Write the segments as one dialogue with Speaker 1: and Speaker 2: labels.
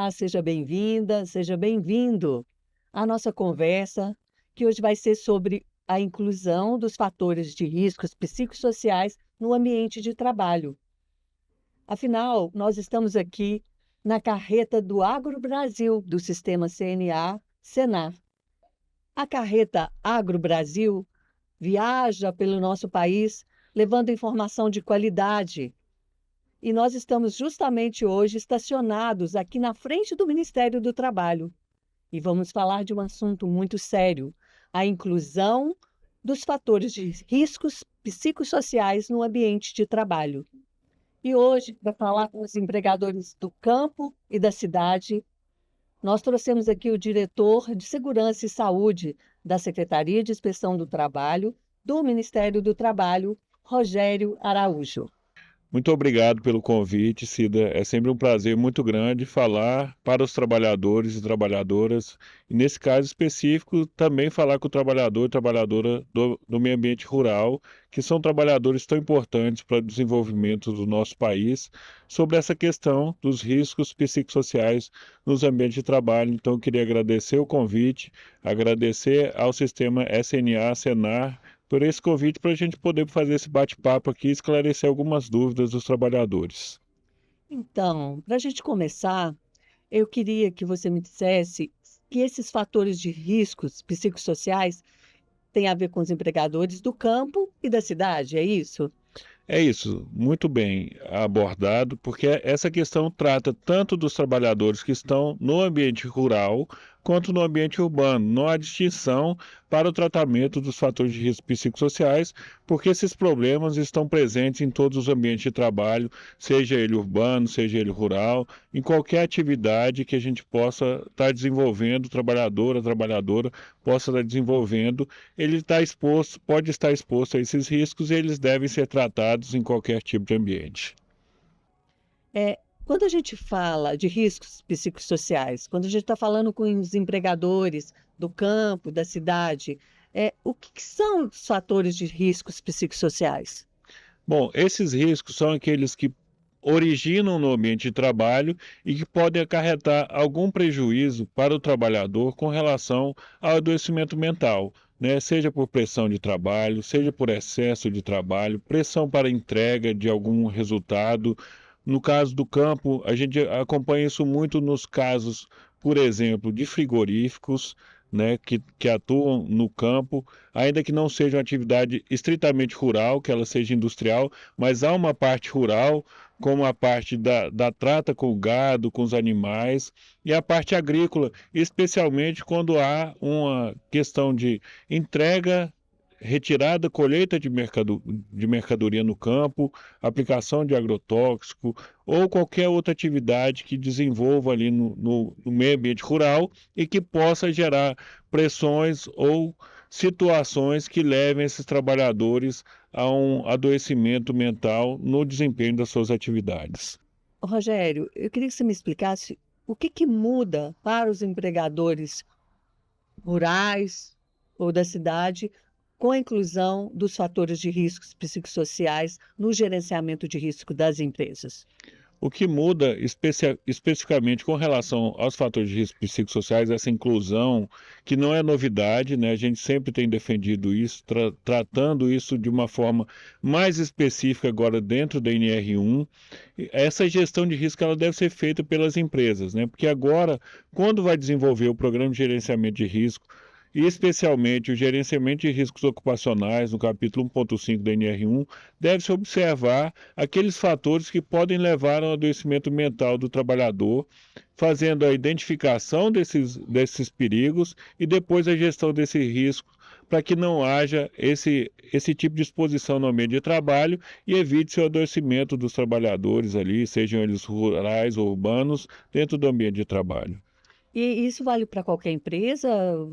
Speaker 1: Olá, seja bem-vinda, seja bem-vindo à nossa conversa, que hoje vai ser sobre a inclusão dos fatores de riscos psicossociais no ambiente de trabalho. Afinal, nós estamos aqui na carreta do Agro Brasil, do sistema CNA-Senar. A carreta Agro Brasil viaja pelo nosso país levando informação de qualidade. E nós estamos justamente hoje estacionados aqui na frente do Ministério do Trabalho. E vamos falar de um assunto muito sério: a inclusão dos fatores de riscos psicossociais no ambiente de trabalho. E hoje, para falar com os empregadores do campo e da cidade, nós trouxemos aqui o diretor de Segurança e Saúde da Secretaria de Inspeção do Trabalho, do Ministério do Trabalho, Rogério Araújo.
Speaker 2: Muito obrigado pelo convite, Cida. É sempre um prazer muito grande falar para os trabalhadores e trabalhadoras, e nesse caso específico, também falar com o trabalhador e trabalhadora do meio ambiente rural, que são trabalhadores tão importantes para o desenvolvimento do nosso país, sobre essa questão dos riscos psicossociais nos ambientes de trabalho. Então, eu queria agradecer o convite, agradecer ao sistema SNA-Senar, por esse convite para a gente poder fazer esse bate-papo aqui e esclarecer algumas dúvidas dos trabalhadores.
Speaker 1: Então, para a gente começar, eu queria que você me dissesse que esses fatores de riscos psicossociais têm a ver com os empregadores do campo e da cidade, é isso?
Speaker 2: É isso, muito bem abordado, porque essa questão trata tanto dos trabalhadores que estão no ambiente rural quanto no ambiente urbano. Não há distinção para o tratamento dos fatores de risco psicossociais, porque esses problemas estão presentes em todos os ambientes de trabalho, seja ele urbano, seja ele rural, em qualquer atividade que a gente possa estar desenvolvendo, o trabalhador, a trabalhadora possa estar desenvolvendo, ele está exposto, pode estar exposto a esses riscos e eles devem ser tratados em qualquer tipo de ambiente.
Speaker 1: Quando a gente fala de riscos psicossociais, quando a gente está falando com os empregadores do campo, da cidade, o que que são os fatores de riscos psicossociais?
Speaker 2: Bom, esses riscos são aqueles que originam no ambiente de trabalho e que podem acarretar algum prejuízo para o trabalhador com relação ao adoecimento mental, né? Seja por pressão de trabalho, seja por excesso de trabalho, pressão para entrega de algum resultado. No caso do campo, a gente acompanha isso muito nos casos, por exemplo, de frigoríficos, né, que atuam no campo, ainda que não seja uma atividade estritamente rural, que ela seja industrial, mas há uma parte rural, como a parte da trata com o gado, com os animais, e a parte agrícola, especialmente quando há uma questão de entrega, retirada, colheita de mercadoria no campo, aplicação de agrotóxico ou qualquer outra atividade que desenvolva ali no meio ambiente rural e que possa gerar pressões ou situações que levem esses trabalhadores a um adoecimento mental no desempenho das suas atividades.
Speaker 1: Rogério, eu queria que você me explicasse o que que muda para os empregadores rurais ou da cidade com a inclusão dos fatores de riscos psicossociais no gerenciamento de risco das empresas.
Speaker 2: O que muda especificamente com relação aos fatores de risco psicossociais, essa inclusão, que não é novidade, né? A gente sempre tem defendido isso, tratando isso de uma forma mais específica agora dentro da NR1. Essa gestão de risco ela deve ser feita pelas empresas, né? Porque agora, quando vai desenvolver o programa de gerenciamento de risco, e especialmente o gerenciamento de riscos ocupacionais, no capítulo 1.5 da NR1, deve-se observar aqueles fatores que podem levar ao adoecimento mental do trabalhador, fazendo a identificação desses perigos e depois a gestão desse risco, para que não haja esse tipo de exposição no ambiente de trabalho e evite o adoecimento dos trabalhadores ali, sejam eles rurais ou urbanos, dentro do ambiente de trabalho.
Speaker 1: E isso vale para qualquer empresa,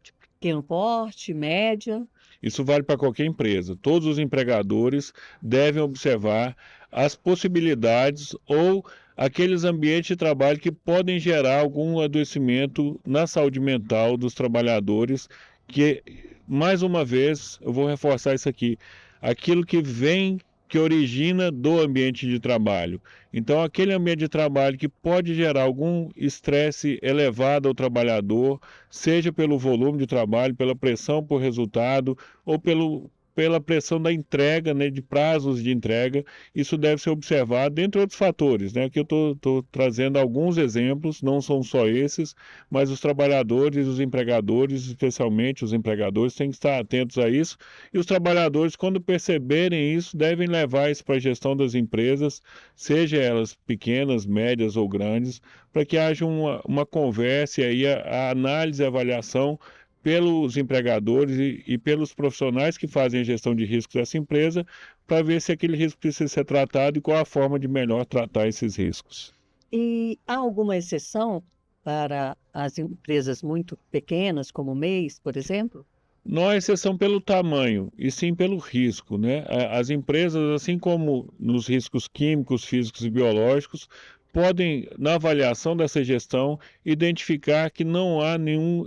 Speaker 1: de pequeno porte, média?
Speaker 2: Isso vale para qualquer empresa. Todos os empregadores devem observar as possibilidades ou aqueles ambientes de trabalho que podem gerar algum adoecimento na saúde mental dos trabalhadores, que, mais uma vez, eu vou reforçar isso aqui, aquilo que vem que origina do ambiente de trabalho. Então, aquele ambiente de trabalho que pode gerar algum estresse elevado ao trabalhador, seja pelo volume de trabalho, pela pressão por resultado ou pela pressão da entrega, né, de prazos de entrega, isso deve ser observado, dentre outros fatores, né? Aqui eu estou trazendo alguns exemplos, não são só esses, mas os trabalhadores, os empregadores, especialmente os empregadores, têm que estar atentos a isso, e os trabalhadores, quando perceberem isso, devem levar isso para a gestão das empresas, seja elas pequenas, médias ou grandes, para que haja uma conversa e aí a análise e a avaliação pelos empregadores e pelos profissionais que fazem a gestão de riscos dessa empresa, para ver se aquele risco precisa ser tratado e qual a forma de melhor tratar esses riscos.
Speaker 1: E há alguma exceção para as empresas muito pequenas, como o MEIs, por exemplo?
Speaker 2: Não há exceção pelo tamanho, e sim pelo risco, né? As empresas, assim como nos riscos químicos, físicos e biológicos, podem, na avaliação dessa gestão, identificar que não há nenhum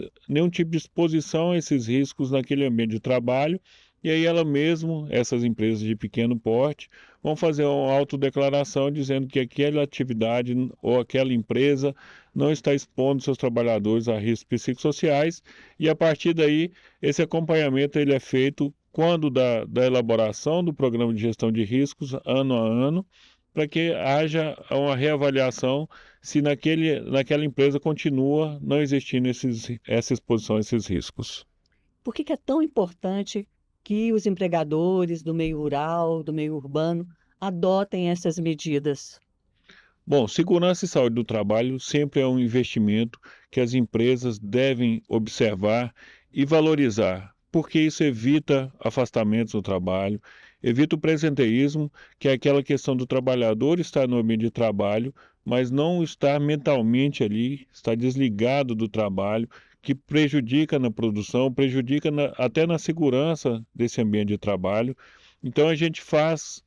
Speaker 2: tipo de exposição a esses riscos naquele ambiente de trabalho, e aí ela mesmo, essas empresas de pequeno porte, vão fazer uma autodeclaração dizendo que aquela atividade ou aquela empresa não está expondo seus trabalhadores a riscos psicossociais, e a partir daí esse acompanhamento ele é feito quando da elaboração do programa de gestão de riscos, ano a ano, para que haja uma reavaliação se naquela empresa continua não existindo essa exposição a esses riscos.
Speaker 1: Por que que é tão importante que os empregadores do meio rural, do meio urbano, adotem essas medidas?
Speaker 2: Bom, segurança e saúde do trabalho sempre é um investimento que as empresas devem observar e valorizar, porque isso evita afastamentos do trabalho, evita o presenteísmo, que é aquela questão do trabalhador estar no ambiente de trabalho, mas não estar mentalmente ali, estar desligado do trabalho, que prejudica na produção, prejudica até na segurança desse ambiente de trabalho. Então a gente faz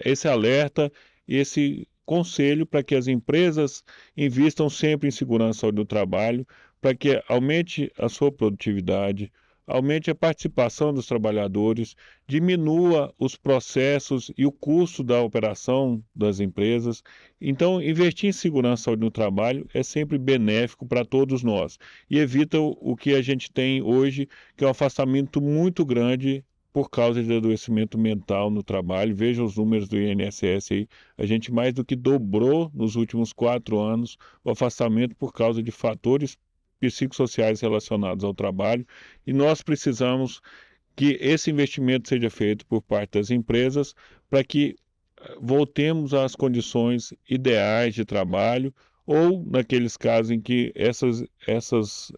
Speaker 2: esse alerta, esse conselho para que as empresas invistam sempre em segurança e saúde do trabalho, para que aumente a sua produtividade, aumente a participação dos trabalhadores, diminua os processos e o custo da operação das empresas. Então, investir em segurança e saúde no trabalho é sempre benéfico para todos nós e evita o que a gente tem hoje, que é um afastamento muito grande por causa de adoecimento mental no trabalho. Veja os números do INSS aí, a gente mais do que dobrou nos últimos 4 anos o afastamento por causa de fatores psicossociais relacionados ao trabalho, e nós precisamos que esse investimento seja feito por parte das empresas para que voltemos às condições ideais de trabalho, ou naqueles casos em que essas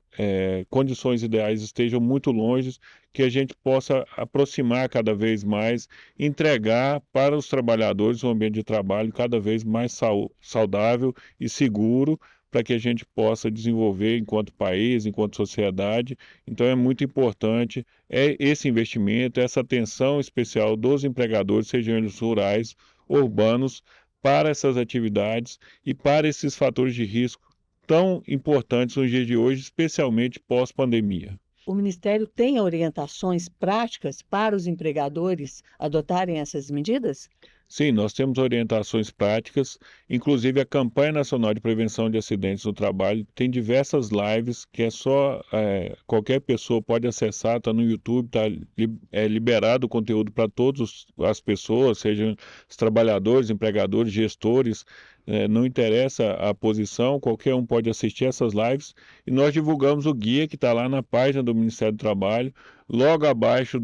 Speaker 2: condições ideais estejam muito longe, que a gente possa aproximar cada vez mais, entregar para os trabalhadores um ambiente de trabalho cada vez mais saudável e seguro, para que a gente possa desenvolver enquanto país, enquanto sociedade. Então é muito importante esse investimento, essa atenção especial dos empregadores, sejam eles rurais, urbanos, para essas atividades e para esses fatores de risco tão importantes nos dias de hoje, especialmente pós-pandemia.
Speaker 1: O Ministério tem orientações práticas para os empregadores adotarem essas medidas?
Speaker 2: Sim, nós temos orientações práticas, inclusive a Campanha Nacional de Prevenção de Acidentes no Trabalho tem diversas lives que é só qualquer pessoa pode acessar, está no YouTube, é liberado o conteúdo para todas as pessoas, sejam os trabalhadores, empregadores, gestores, não interessa a posição, qualquer um pode assistir essas lives, e nós divulgamos o guia que está lá na página do Ministério do Trabalho, logo abaixo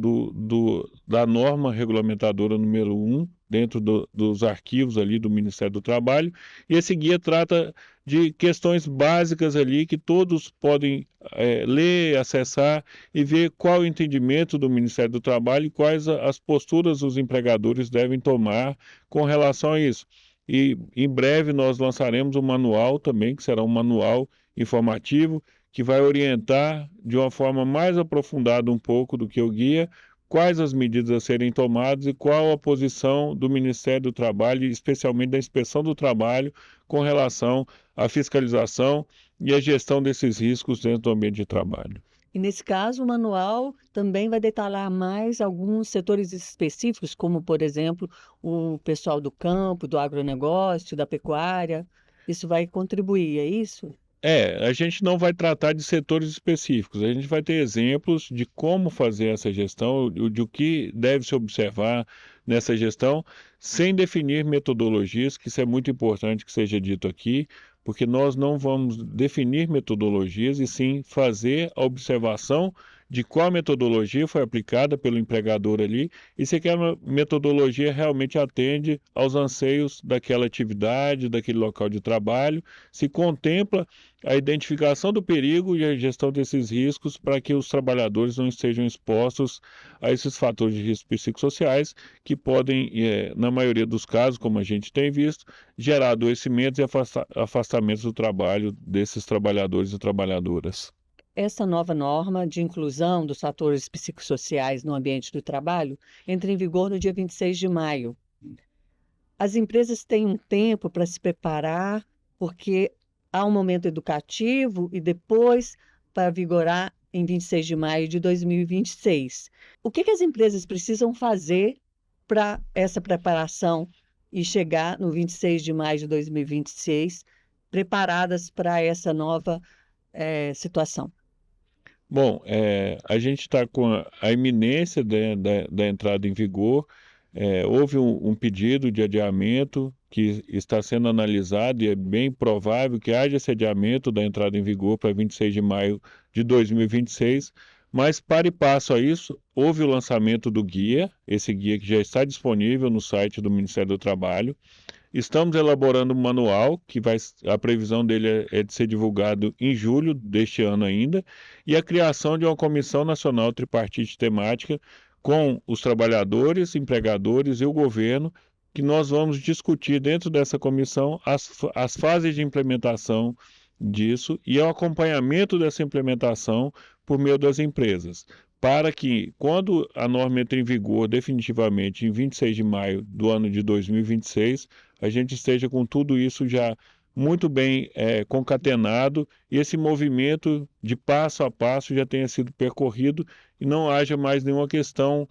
Speaker 2: da norma regulamentadora número 1, dentro dos arquivos ali do Ministério do Trabalho, e esse guia trata de questões básicas ali que todos podem ler, acessar e ver qual o entendimento do Ministério do Trabalho e quais as posturas os empregadores devem tomar com relação a isso. E em breve nós lançaremos um manual também, que será um manual informativo, que vai orientar de uma forma mais aprofundada um pouco do que o guia, quais as medidas a serem tomadas e qual a posição do Ministério do Trabalho, especialmente da Inspeção do Trabalho, com relação à fiscalização e à gestão desses riscos dentro do ambiente de trabalho.
Speaker 1: E nesse caso, o manual também vai detalhar mais alguns setores específicos, como, por exemplo, o pessoal do campo, do agronegócio, da pecuária. Isso vai contribuir, é isso?
Speaker 2: A gente não vai tratar de setores específicos, a gente vai ter exemplos de como fazer essa gestão, de o que deve se observar nessa gestão, sem definir metodologias, que isso é muito importante que seja dito aqui, porque nós não vamos definir metodologias e sim fazer a observação de qual metodologia foi aplicada pelo empregador ali e se aquela metodologia realmente atende aos anseios daquela atividade, daquele local de trabalho, se contempla a identificação do perigo e a gestão desses riscos para que os trabalhadores não estejam expostos a esses fatores de risco psicossociais que podem, na maioria dos casos, como a gente tem visto, gerar adoecimentos e afastamentos do trabalho desses trabalhadores e trabalhadoras.
Speaker 1: Essa nova norma de inclusão dos fatores psicossociais no ambiente do trabalho entra em vigor no dia 26 de maio. As empresas têm um tempo para se preparar, porque há um momento educativo e depois para vigorar em 26 de maio de 2026. O que as empresas precisam fazer para essa preparação e chegar no 26 de maio de 2026 preparadas para essa nova situação?
Speaker 2: Bom, a gente está com a iminência da entrada em vigor. Houve um pedido de adiamento que está sendo analisado e é bem provável que haja esse adiamento da entrada em vigor para 26 de maio de 2026, mas para e passo a isso, houve o lançamento do guia, esse guia que já está disponível no site do Ministério do Trabalho. Estamos elaborando um manual, a previsão dele é de ser divulgado em julho deste ano ainda, e a criação de uma comissão nacional tripartite temática com os trabalhadores, empregadores e o governo, que nós vamos discutir dentro dessa comissão as fases de implementação disso e o acompanhamento dessa implementação por meio das empresas, para que, quando a norma entre em vigor definitivamente em 26 de maio do ano de 2026, a gente esteja com tudo isso já muito bem concatenado e esse movimento de passo a passo já tenha sido percorrido e não haja mais nenhuma questão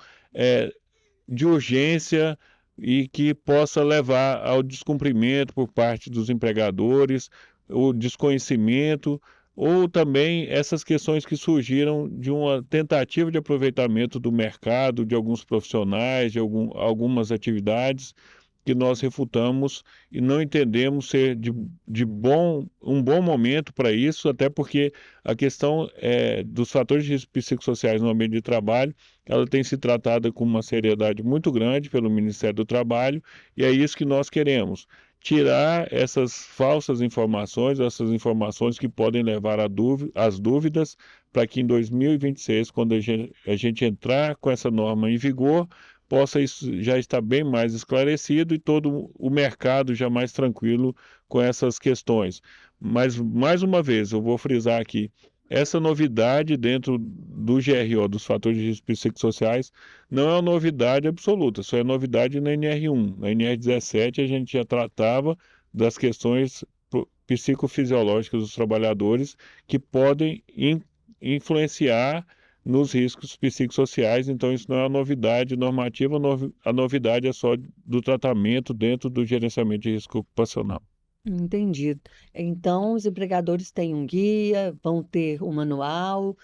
Speaker 2: de urgência e que possa levar ao descumprimento por parte dos empregadores, o desconhecimento ou também essas questões que surgiram de uma tentativa de aproveitamento do mercado, de alguns profissionais, de algumas atividades que nós refutamos e não entendemos ser um bom momento para isso, até porque a questão dos fatores de risco psicossociais no ambiente de trabalho, ela tem se tratada com uma seriedade muito grande pelo Ministério do Trabalho, e é isso que nós queremos. Tirar essas falsas informações, essas informações que podem levar às dúvidas, para que em 2026, quando a gente entrar com essa norma em vigor, possa isso já estar bem mais esclarecido e todo o mercado já mais tranquilo com essas questões. Mas, mais uma vez, eu vou frisar aqui, essa novidade dentro do GRO, dos fatores de risco psicossociais, não é uma novidade absoluta, só é novidade na NR1. Na NR17 a gente já tratava das questões psicofisiológicas dos trabalhadores que podem influenciar nos riscos psicossociais, então isso não é uma novidade normativa, a novidade é só do tratamento dentro do gerenciamento de risco ocupacional.
Speaker 1: Entendido. Então, os empregadores têm um guia, vão ter um manual,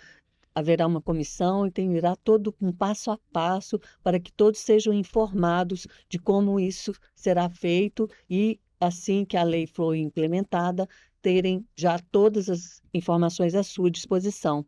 Speaker 1: haverá uma comissão e terá todo um passo a passo para que todos sejam informados de como isso será feito e, assim que a lei for implementada, terem já todas as informações à sua disposição.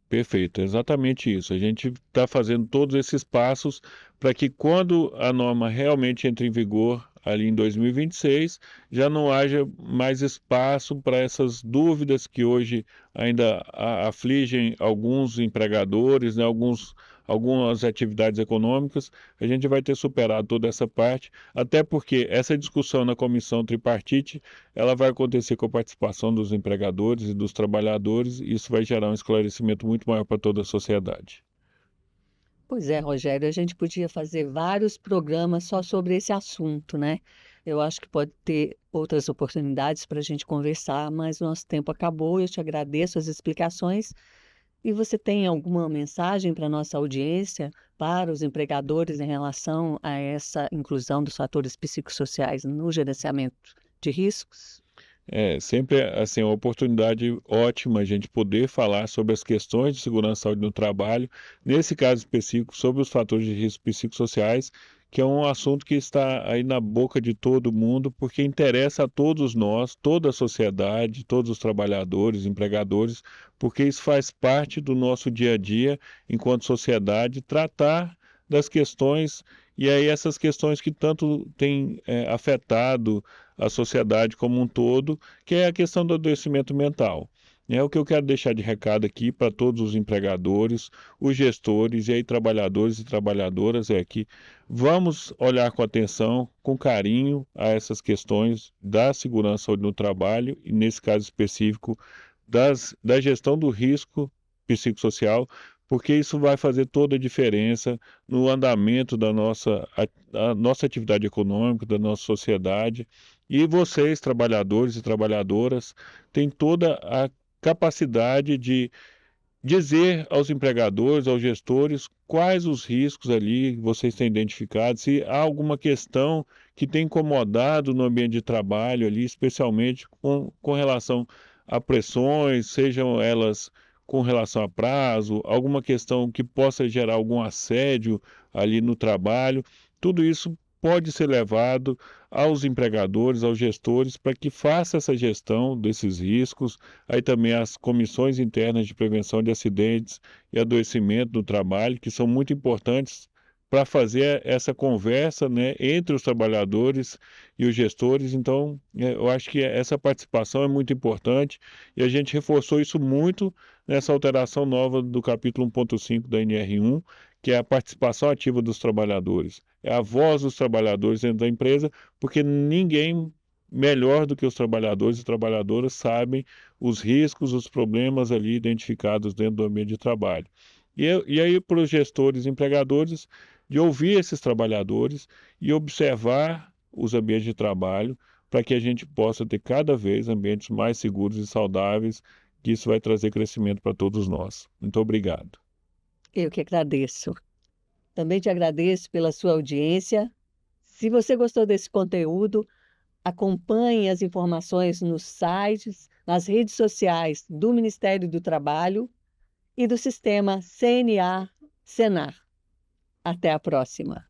Speaker 2: Perfeito, é exatamente isso. A gente está fazendo todos esses passos para que quando a norma realmente entre em vigor ali em 2026, já não haja mais espaço para essas dúvidas que hoje ainda afligem alguns empregadores, né, algumas atividades econômicas. A gente vai ter superado toda essa parte, até porque essa discussão na comissão tripartite, ela vai acontecer com a participação dos empregadores e dos trabalhadores, e isso vai gerar um esclarecimento muito maior para toda a sociedade.
Speaker 1: Pois é, Rogério, a gente podia fazer vários programas só sobre esse assunto, né? Eu acho que pode ter outras oportunidades para a gente conversar, mas o nosso tempo acabou. Eu te agradeço as explicações E você tem alguma mensagem para a nossa audiência, para os empregadores em relação a essa inclusão dos fatores psicossociais no gerenciamento de riscos?
Speaker 2: É sempre, assim, uma oportunidade ótima a gente poder falar sobre as questões de segurança e saúde no trabalho, nesse caso específico, sobre os fatores de risco psicossociais, que é um assunto que está aí na boca de todo mundo, porque interessa a todos nós, toda a sociedade, todos os trabalhadores, empregadores, porque isso faz parte do nosso dia a dia enquanto sociedade, tratar das questões, e aí essas questões que tanto têm afetado a sociedade como um todo, que é a questão do adoecimento mental. É o que eu quero deixar de recado aqui para todos os empregadores, os gestores e aí trabalhadores e trabalhadoras é que vamos olhar com atenção, com carinho a essas questões da segurança e saúde no trabalho e nesse caso específico da gestão do risco psicossocial, porque isso vai fazer toda a diferença no andamento da nossa atividade econômica, da nossa sociedade. E vocês, trabalhadores e trabalhadoras, têm toda a capacidade de dizer aos empregadores, aos gestores, quais os riscos ali vocês têm identificado, se há alguma questão que tem incomodado no ambiente de trabalho ali, especialmente com relação a pressões, sejam elas com relação a prazo, alguma questão que possa gerar algum assédio ali no trabalho, tudo isso pode ser levado aos empregadores, aos gestores, para que faça essa gestão desses riscos. Aí também as comissões internas de prevenção de acidentes e adoecimento do trabalho, que são muito importantes para fazer essa conversa, né, entre os trabalhadores e os gestores. Então, eu acho que essa participação é muito importante e a gente reforçou isso muito nessa alteração nova do capítulo 1.5 da NR1, que é a participação ativa dos trabalhadores. É a voz dos trabalhadores dentro da empresa, porque ninguém melhor do que os trabalhadores e trabalhadoras sabem os riscos, os problemas ali identificados dentro do ambiente de trabalho. E aí para os gestores e empregadores, de ouvir esses trabalhadores e observar os ambientes de trabalho para que a gente possa ter cada vez ambientes mais seguros e saudáveis, que isso vai trazer crescimento para todos nós. Muito obrigado.
Speaker 1: Eu que agradeço. Também te agradeço pela sua audiência. Se você gostou desse conteúdo, acompanhe as informações nos sites, nas redes sociais do Ministério do Trabalho e do Sistema CNA-Senar. Até a próxima.